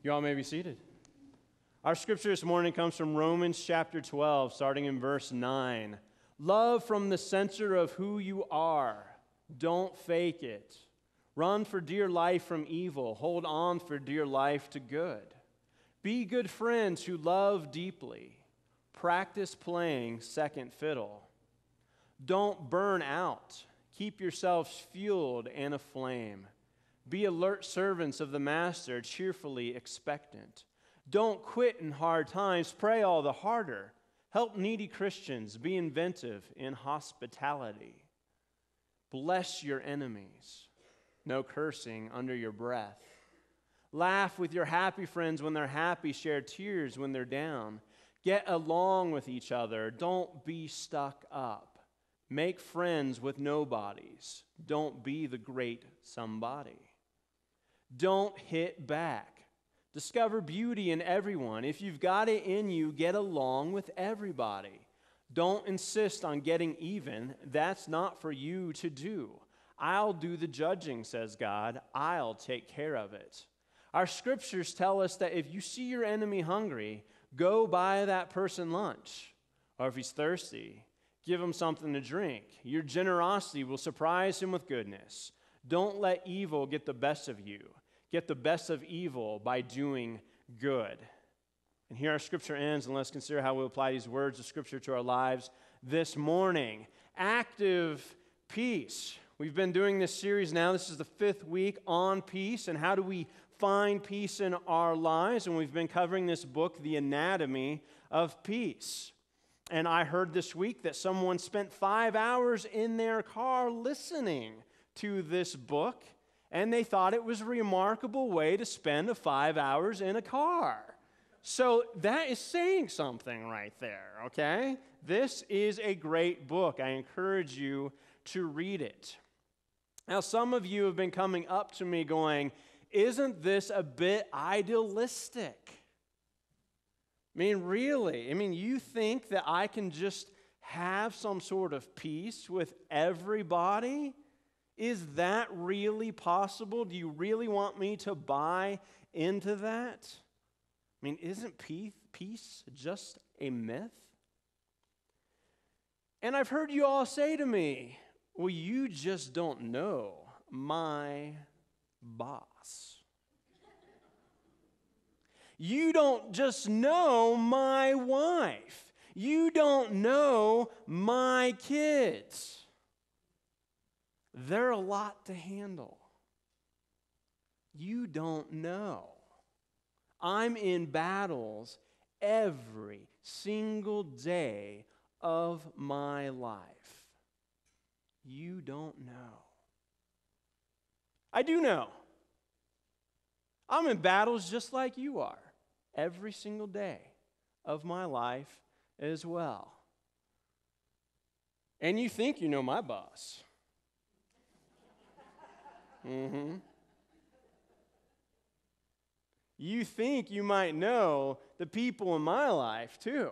You all may be seated. Our scripture this morning comes from Romans chapter 12, starting in verse 9. Love from the center of who you are. Don't fake it. Run for dear life from evil. Hold on for dear life to good. Be good friends who love deeply. Practice playing second fiddle. Don't burn out. Keep yourselves fueled and aflame. Be alert servants of the Master, cheerfully expectant. Don't quit in hard times. Pray all the harder. Help needy Christians. Be inventive in hospitality. Bless your enemies. No cursing under your breath. Laugh with your happy friends when they're happy. Share tears when they're down. Get along with each other. Don't be stuck up. Make friends with nobodies. Don't be the great somebody. Don't hit back. Discover beauty in everyone. If you've got it in you, get along with everybody. Don't insist on getting even. That's not for you to do. I'll do the judging, says God. I'll take care of it. Our scriptures tell us that if you see your enemy hungry, go buy that person lunch. Or if he's thirsty, give him something to drink. Your generosity will surprise him with goodness. Don't let evil get the best of you. Get the best of evil by doing good. And here our scripture ends, and let's consider how we apply these words of scripture to our lives this morning. Active peace. We've been doing this series now. This is the 5th week on peace, and how do we find peace in our lives? And we've been covering this book, The Anatomy of Peace. And I heard this week that someone spent 5 hours in their car listening to this book, and they thought it was a remarkable way to spend 5 hours in a car. So that is saying something right there, okay? This is a great book. I encourage you to read it. Now, some of you have been coming up to me going, isn't this a bit idealistic? I mean, really? I mean, you think that I can just have some sort of peace with everybody? Is that really possible? Do you really want me to buy into that? I mean, isn't peace just a myth? And I've heard you all say to me, well, you just don't know my boss. You don't just know my wife. You don't know my kids. They're a lot to handle. You don't know. I'm in battles every single day of my life. You don't know. I do know. I'm in battles just like you are every single day of my life as well. And you think you know my boss. You think you might know the people in my life too.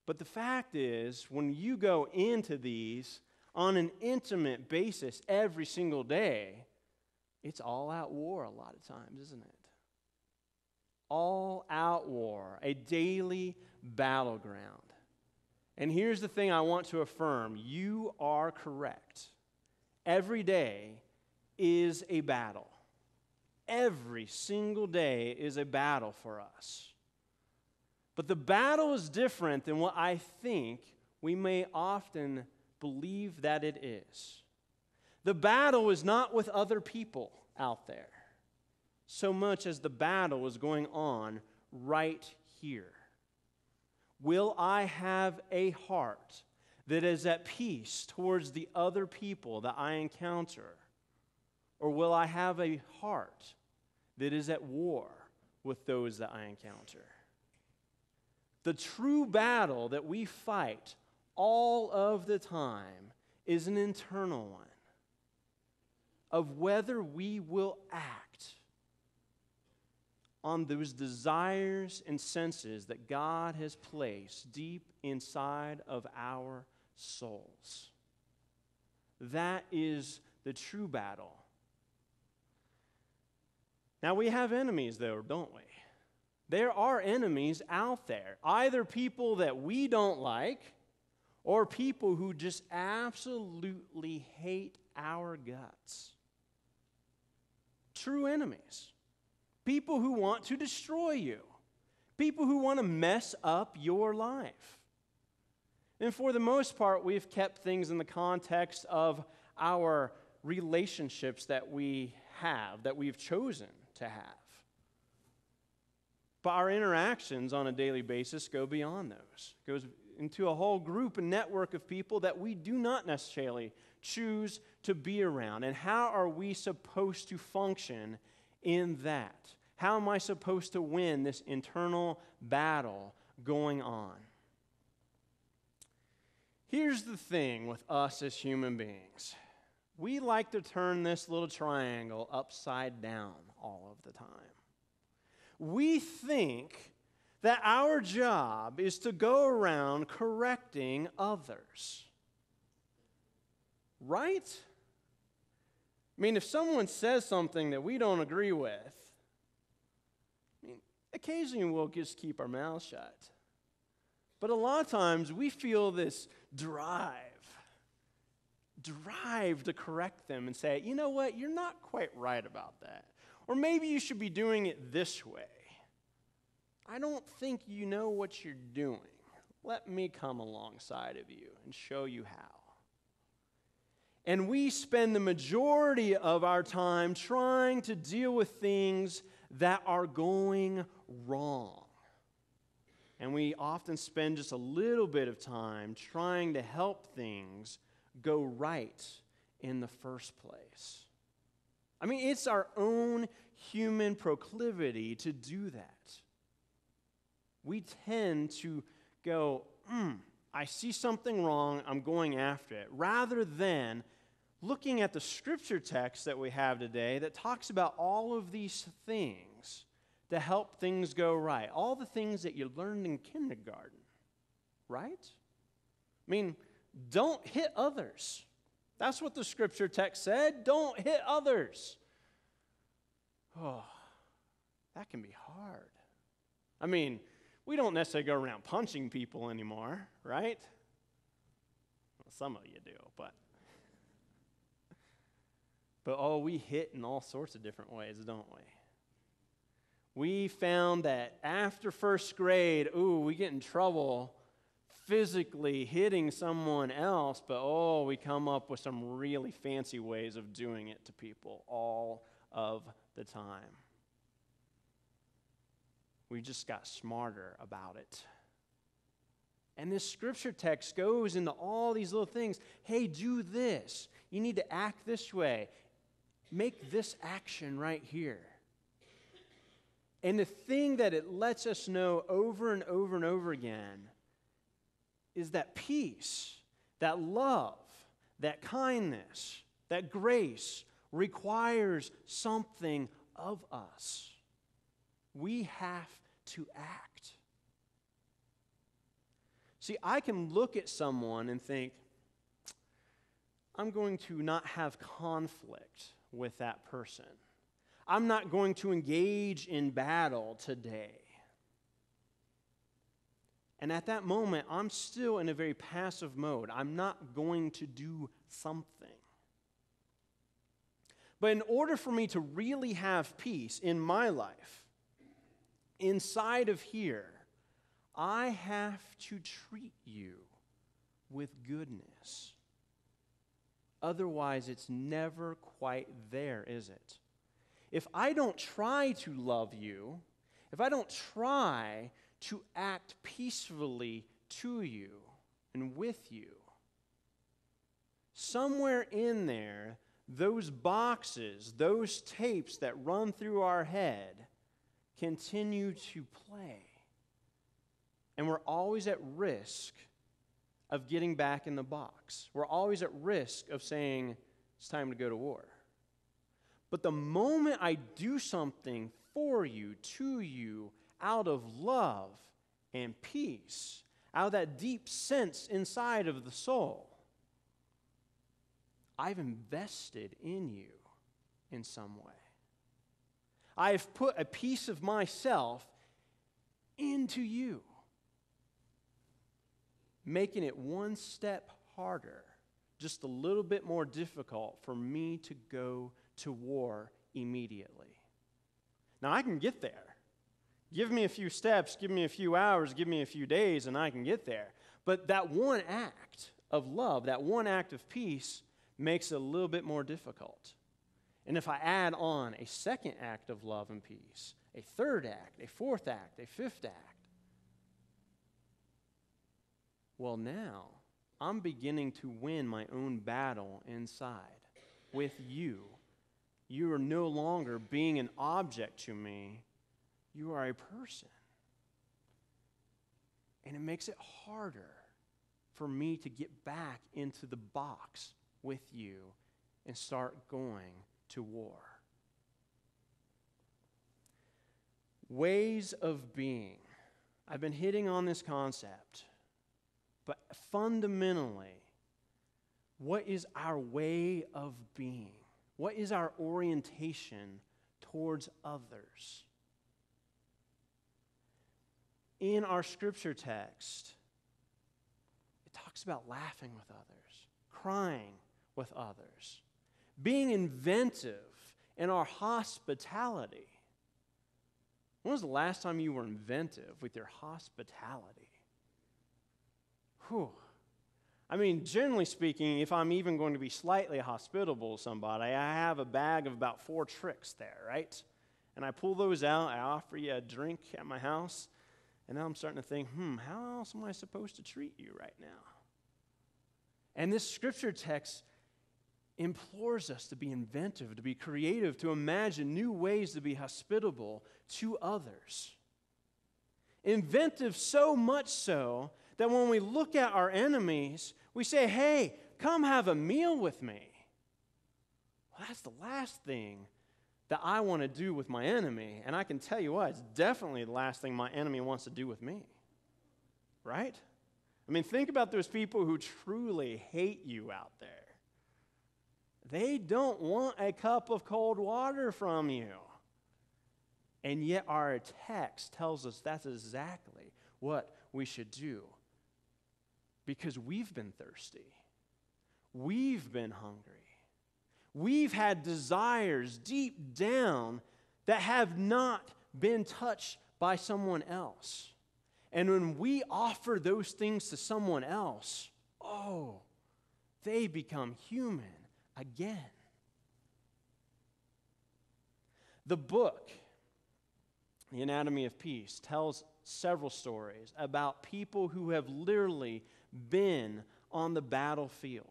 But the fact is, when you go into these on an intimate basis every single day, it's all out war a lot of times, isn't it? All out war, a daily battleground. And here's the thing I want to affirm. You are correct. Every day is a battle. Every single day is a battle for us. But the battle is different than what I think we may often believe that it is. The battle is not with other people out there, so much as the battle is going on right here. Will I have a heart that is at peace towards the other people that I encounter? Or will I have a heart that is at war with those that I encounter? The true battle that we fight all of the time is an internal one of whether we will act on those desires and senses that God has placed deep inside of our souls. That is the true battle. Now, we have enemies, though, don't we? There are enemies out there, either people that we don't like or people who just absolutely hate our guts. True enemies. People who want to destroy you. People who want to mess up your life. And for the most part, we've kept things in the context of our relationships that we have, that we've chosen to have. But our interactions on a daily basis go beyond those. It goes into a whole group and network of people that we do not necessarily choose to be around. And how are we supposed to function in that? How am I supposed to win this internal battle going on? Here's the thing with us as human beings. We like to turn this little triangle upside down all of the time. We think that our job is to go around correcting others. Right? I mean, if someone says something that we don't agree with, occasionally we'll just keep our mouths shut. But a lot of times we feel this drive to correct them and say, you know what, you're not quite right about that. Or maybe you should be doing it this way. I don't think you know what you're doing. Let me come alongside of you and show you how. And we spend the majority of our time trying to deal with things that are going wrong. And we often spend just a little bit of time trying to help things go right in the first place. I mean, it's our own human proclivity to do that. We tend to go, I see something wrong, I'm going after it, rather than looking at the scripture text that we have today that talks about all of these things to help things go right. All the things that you learned in kindergarten, right? I mean, don't hit others. That's what the scripture text said. Don't hit others. Oh, that can be hard. I mean, we don't necessarily go around punching people anymore, right? Well, some of you do, but we hit in all sorts of different ways, don't we? We found that after first grade, we get in trouble physically hitting someone else, but we come up with some really fancy ways of doing it to people all of the time. We just got smarter about it. And this scripture text goes into all these little things. Hey, do this. You need to act this way. Make this action right here. And the thing that it lets us know over and over and over again is that peace, that love, that kindness, that grace requires something of us. We have to act. See, I can look at someone and think, I'm going to not have conflict with that person. I'm not going to engage in battle today. And at that moment, I'm still in a very passive mode. I'm not going to do something. But in order for me to really have peace in my life, inside of here, I have to treat you with goodness. Otherwise, it's never quite there, is it? If I don't try to love you, if I don't try to act peacefully to you and with you, somewhere in there, those boxes, those tapes that run through our head continue to play. And we're always at risk of getting back in the box. We're always at risk of saying, it's time to go to war. But the moment I do something for you, to you, out of love and peace, out of that deep sense inside of the soul, I've invested in you in some way. I have put a piece of myself into you, making it one step harder, just a little bit more difficult for me to go to war immediately. Now, I can get there. Give me a few steps, give me a few hours, give me a few days, and I can get there. But that one act of love, that one act of peace, makes it a little bit more difficult. And if I add on a second act of love and peace, a third act, a fourth act, a fifth act, well, now I'm beginning to win my own battle inside with you. You are no longer being an object to me. You are a person. And it makes it harder for me to get back into the box with you and start going to war. Ways of being. I've been hitting on this concept, but fundamentally, what is our way of being? What is our orientation towards others? In our scripture text, it talks about laughing with others, crying with others, being inventive in our hospitality. When was the last time you were inventive with your hospitality? Whew. I mean, generally speaking, if I'm even going to be slightly hospitable to somebody, I have a bag of about 4 tricks there, right? And I pull those out, I offer you a drink at my house, and now I'm starting to think, how else am I supposed to treat you right now? And this scripture text implores us to be inventive, to be creative, to imagine new ways to be hospitable to others. Inventive so much so that when we look at our enemies, we say, hey, come have a meal with me. Well, that's the last thing that I want to do with my enemy. And I can tell you what, it's definitely the last thing my enemy wants to do with me. Right? I mean, think about those people who truly hate you out there. They don't want a cup of cold water from you. And yet our text tells us that's exactly what we should do. Because we've been thirsty. We've been hungry. We've had desires deep down that have not been touched by someone else. And when we offer those things to someone else, they become human again. The book, The Anatomy of Peace, tells several stories about people who have literally been on the battlefield.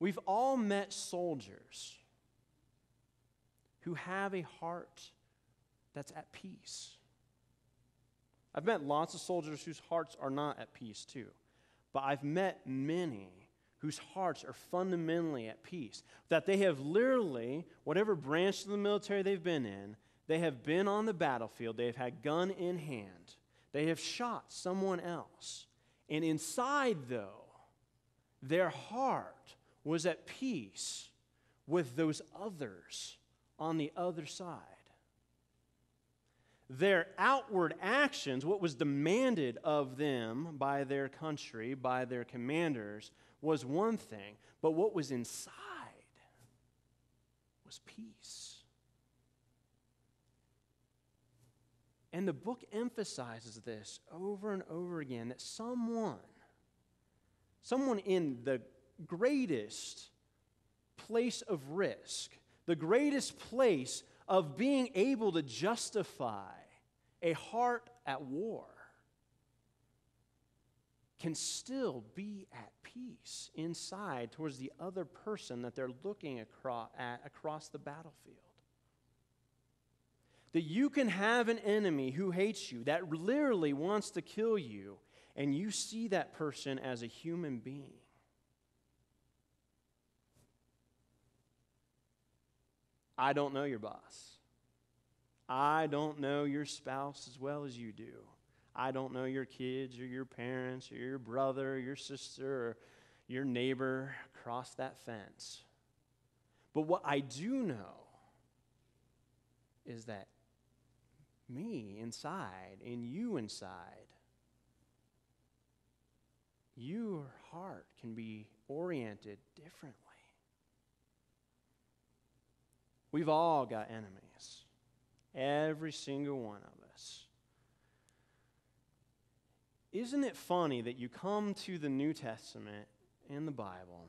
We've all met soldiers who have a heart that's at peace. I've met lots of soldiers whose hearts are not at peace too. But I've met many whose hearts are fundamentally at peace. That they have literally, whatever branch of the military they've been in, they have been on the battlefield, they have had gun in hand, they have shot someone else. And inside, though, their heart was at peace with those others on the other side. Their outward actions, what was demanded of them by their country, by their commanders, was one thing, but what was inside was peace. And the book emphasizes this over and over again, that someone in the greatest place of risk, the greatest place of being able to justify a heart at war, can still be at peace inside towards the other person that they're looking across the battlefield. That you can have an enemy who hates you, that literally wants to kill you, and you see that person as a human being. I don't know your boss. I don't know your spouse as well as you do. I don't know your kids or your parents or your brother or your sister or your neighbor across that fence. But what I do know is that me inside and you inside, your heart can be oriented differently. We've all got enemies. Every single one of us. Isn't it funny that you come to the New Testament in the Bible,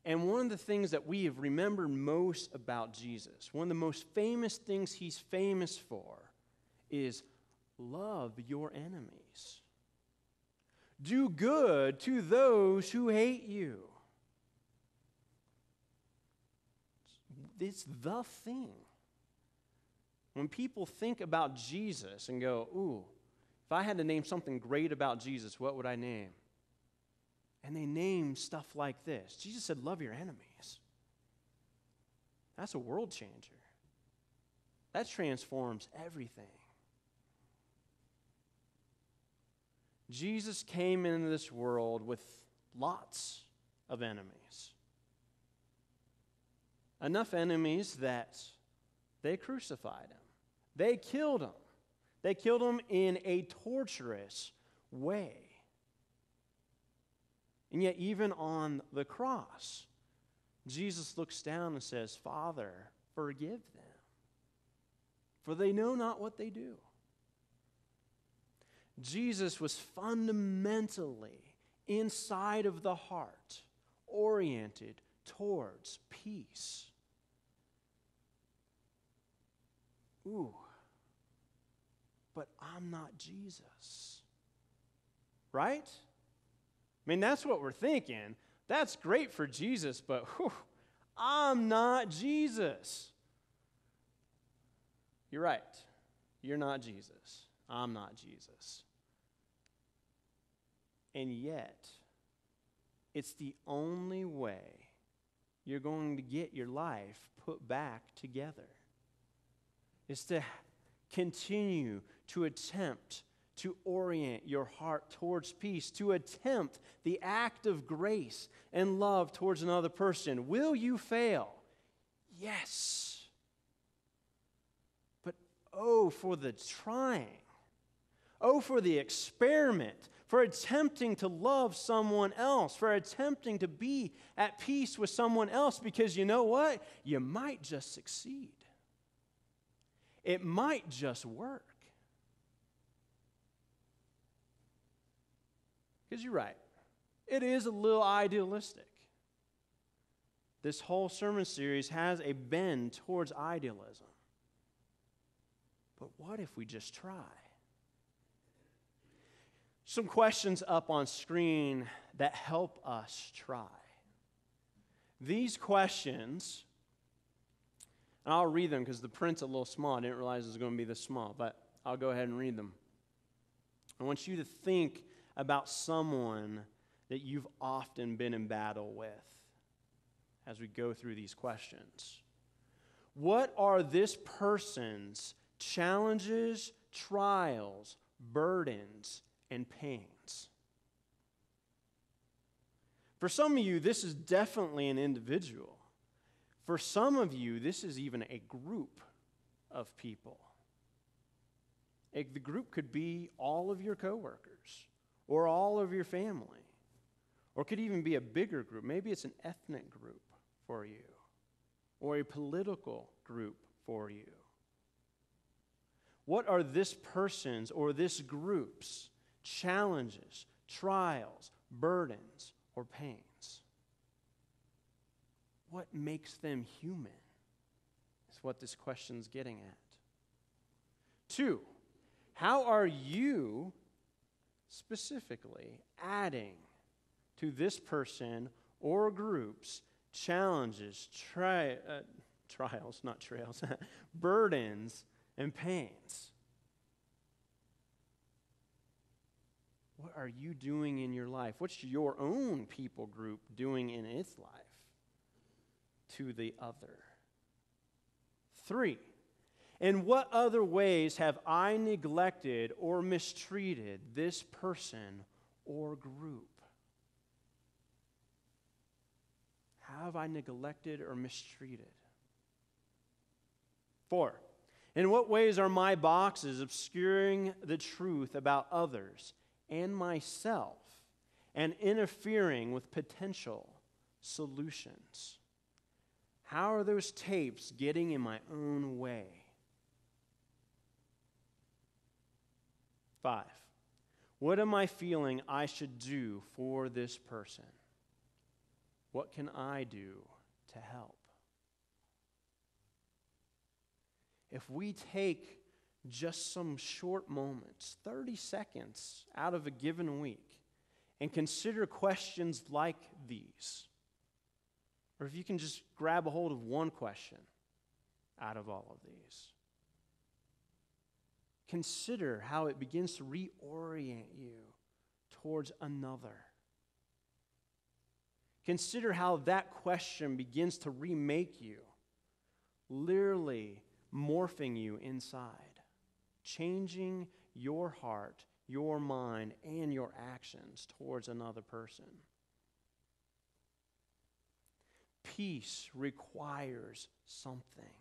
and one of the things that we have remembered most about Jesus, one of the most famous things he's famous for, is love your enemies. Do good to those who hate you. It's the thing. When people think about Jesus and go, ooh, if I had to name something great about Jesus, what would I name? And they name stuff like this. Jesus said, love your enemies. That's a world changer. That transforms everything. Jesus came into this world with lots of enemies. Enough enemies that they crucified him. They killed him. They killed him in a torturous way. And yet, even on the cross, Jesus looks down and says, Father, forgive them, for they know not what they do. Jesus was fundamentally inside of the heart, oriented towards peace. Ooh, but I'm not Jesus. Right? I mean, that's what we're thinking. That's great for Jesus, but I'm not Jesus. You're right. You're not Jesus. I'm not Jesus. And yet, it's the only way you're going to get your life put back together. Is to continue to attempt to orient your heart towards peace, to attempt the act of grace and love towards another person. Will you fail? Yes. But oh, for the trying. Oh, for the experiment, for attempting to love someone else, for attempting to be at peace with someone else, because you know what? You might just succeed. It might just work. Because you're right. It is a little idealistic. This whole sermon series has a bend towards idealism. But what if we just try? Some questions up on screen that help us try. These questions, and I'll read them because the print's a little small. I didn't realize it was going to be this small, but I'll go ahead and read them. I want you to think about someone that you've often been in battle with as we go through these questions. What are this person's challenges, trials, burdens, and pains? For some of you, this is definitely an individual. For some of you, this is even a group of people. The group could be all of your coworkers or all of your family, or it could even be a bigger group. Maybe it's an ethnic group for you or a political group for you. What are this person's or this group's challenges, trials, burdens, or pains? What makes them human is what this question's getting at. 2, how are you specifically adding to this person or group's challenges, trials, not trails, burdens, and pains? What are you doing in your life? What's your own people group doing in its life to the other? 3, in what other ways have I neglected or mistreated this person or group? How have I neglected or mistreated? 4. In what ways are my boxes obscuring the truth about others and myself and interfering with potential solutions? How are those tapes getting in my own way? 5. What am I feeling I should do for this person? What can I do to help? If we take just some short moments, 30 seconds out of a given week, and consider questions like these, or if you can just grab a hold of one question out of all of these, consider how it begins to reorient you towards another. Consider how that question begins to remake you, literally morphing you inside, changing your heart, your mind, and your actions towards another person. Peace requires something.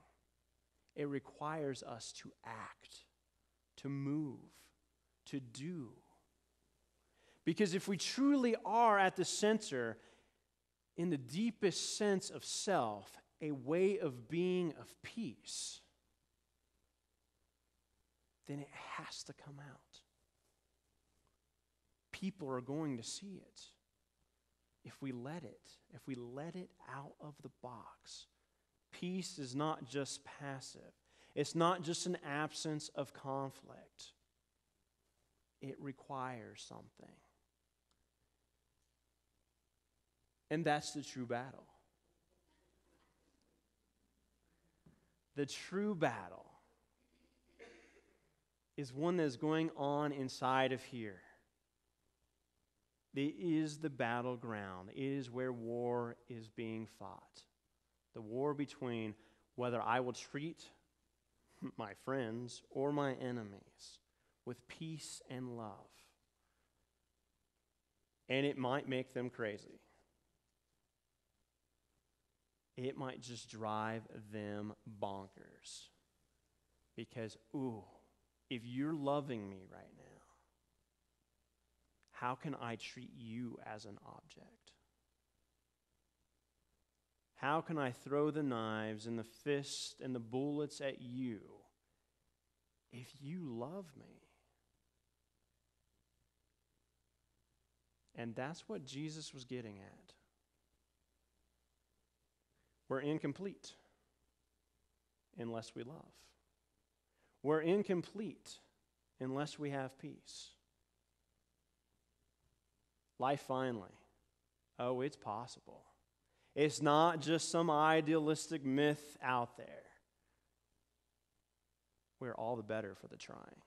It requires us to act, to move, to do. Because if we truly are at the center, in the deepest sense of self, a way of being of peace, then it has to come out. People are going to see it if we let it out of the box. Peace is not just passive. It's not just an absence of conflict. It requires something. And that's the true battle. The true battle is one that is going on inside of here. It is the battleground. It is where war is being fought. The war between whether I will treat my friends or my enemies with peace and love. And it might make them crazy. It might just drive them bonkers. Because, if you're loving me right now, how can I treat you as an object? How can I throw the knives and the fists and the bullets at you if you love me? And that's what Jesus was getting at. We're incomplete unless we love. We're incomplete unless we have peace. Life finally. Oh, it's possible. It's not just some idealistic myth out there. We're all the better for the trying.